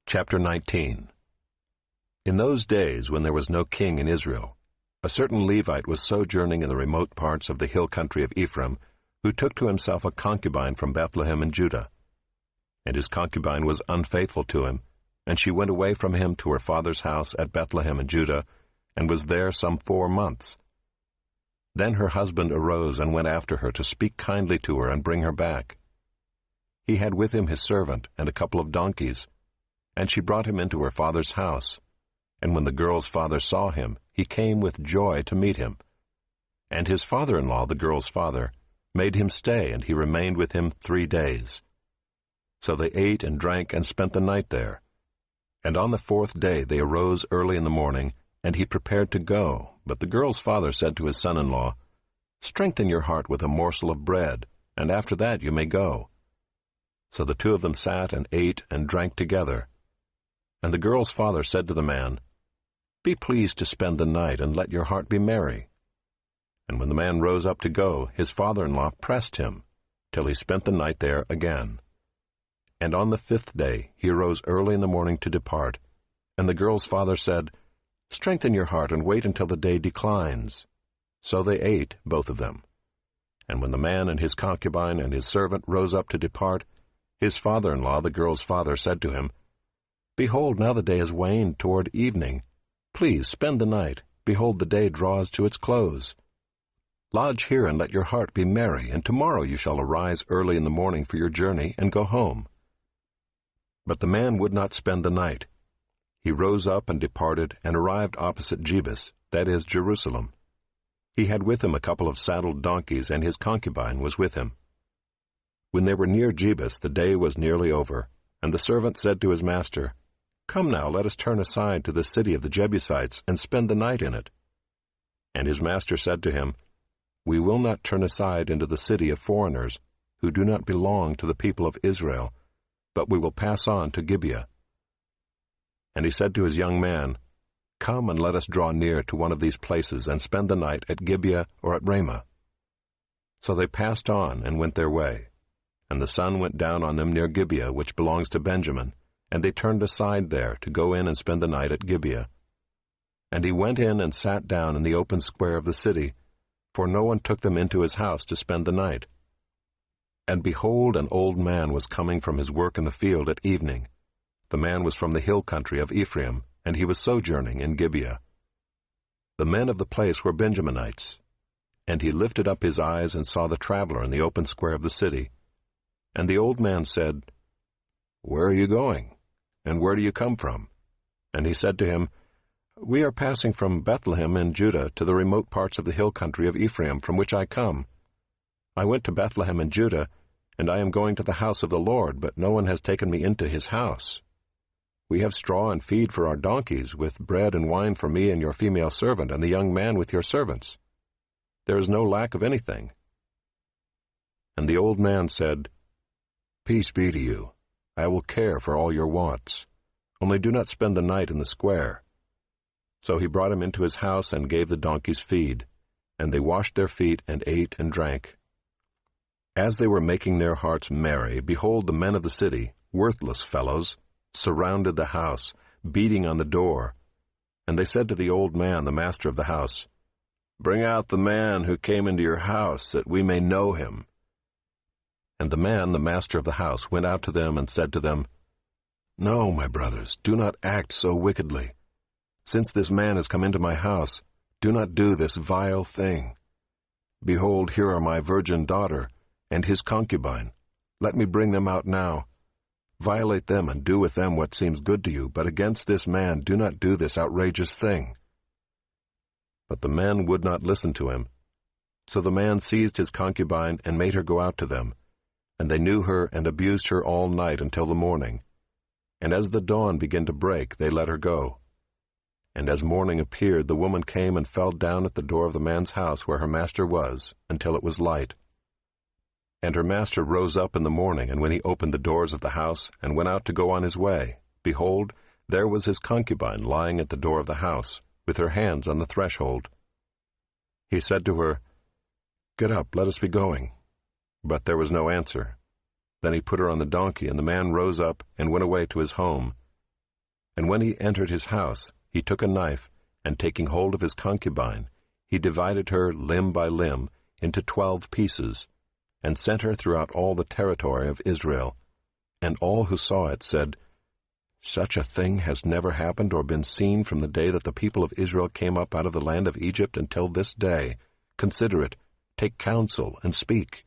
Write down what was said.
Chapter 19. In those days, when there was no king in Israel, a certain Levite was sojourning in the remote parts of the hill country of Ephraim, who took to himself a concubine from Bethlehem in Judah. And his concubine was unfaithful to him, and she went away from him to her father's house at Bethlehem in Judah, and was there some 4 months. Then her husband arose and went after her to speak kindly to her and bring her back. He had with him his servant and a couple of donkeys, and she brought him into her father's house. And when the girl's father saw him, he came with joy to meet him. And his father-in-law, the girl's father, made him stay, and he remained with him 3 days. So they ate and drank and spent the night there. And on the 4th day they arose early in the morning, and he prepared to go. But the girl's father said to his son-in-law, "Strengthen your heart with a morsel of bread, and after that you may go." So the two of them sat and ate and drank together. And the girl's father said to the man, "Be pleased to spend the night, and let your heart be merry." And when the man rose up to go, his father-in-law pressed him, till he spent the night there again. And on the 5th day he arose early in the morning to depart. And the girl's father said, "Strengthen your heart, and wait until the day declines." So they ate, both of them. And when the man and his concubine and his servant rose up to depart, his father-in-law, the girl's father, said to him, "Behold, now the day has waned toward evening. Please spend the night. Behold, the day draws to its close. Lodge here and let your heart be merry, and tomorrow you shall arise early in the morning for your journey and go home." But the man would not spend the night. He rose up and departed, and arrived opposite Jebus, that is, Jerusalem. He had with him a couple of saddled donkeys, and his concubine was with him. When they were near Jebus, the day was nearly over, and the servant said to his master, "Come now, let us turn aside to the city of the Jebusites, and spend the night in it." And his master said to him, "We will not turn aside into the city of foreigners, who do not belong to the people of Israel, but we will pass on to Gibeah." And he said to his young man, "Come and let us draw near to one of these places, and spend the night at Gibeah or at Ramah." So they passed on and went their way. And the sun went down on them near Gibeah, which belongs to Benjamin, and they turned aside there to go in and spend the night at Gibeah. And he went in and sat down in the open square of the city, for no one took them into his house to spend the night. And behold, an old man was coming from his work in the field at evening. The man was from the hill country of Ephraim, and he was sojourning in Gibeah. The men of the place were Benjaminites. And he lifted up his eyes and saw the traveler in the open square of the city. And the old man said, "Where are you going? And where do you come from?" And he said to him, "We are passing from Bethlehem in Judah to the remote parts of the hill country of Ephraim, from which I come. I went to Bethlehem in Judah, and I am going to the house of the Lord, but no one has taken me into his house. We have straw and feed for our donkeys, with bread and wine for me and your female servant, and the young man with your servants. There is no lack of anything." And the old man said, "Peace be to you. I will care for all your wants. Only do not spend the night in the square." So he brought him into his house and gave the donkeys feed, and they washed their feet and ate and drank. As they were making their hearts merry, behold, the men of the city, worthless fellows, surrounded the house, beating on the door. And they said to the old man, the master of the house, "Bring out the man who came into your house, that we may know him." And the man, the master of the house, went out to them and said to them, "No, my brothers, do not act so wickedly. Since this man has come into my house, do not do this vile thing. Behold, here are my virgin daughter and his concubine. Let me bring them out now. Violate them and do with them what seems good to you, but against this man do not do this outrageous thing." But the men would not listen to him. So the man seized his concubine and made her go out to them. And they knew her and abused her all night until the morning. And as the dawn began to break, they let her go. And as morning appeared, the woman came and fell down at the door of the man's house where her master was, until it was light. And her master rose up in the morning, and when he opened the doors of the house and went out to go on his way, behold, there was his concubine lying at the door of the house, with her hands on the threshold. He said to her, "Get up, let us be going." But there was no answer. Then he put her on the donkey, and the man rose up and went away to his home. And when he entered his house, he took a knife, and taking hold of his concubine, he divided her limb by limb into 12 pieces, and sent her throughout all the territory of Israel. And all who saw it said, "Such a thing has never happened or been seen from the day that the people of Israel came up out of the land of Egypt until this day. Consider it, take counsel, and speak."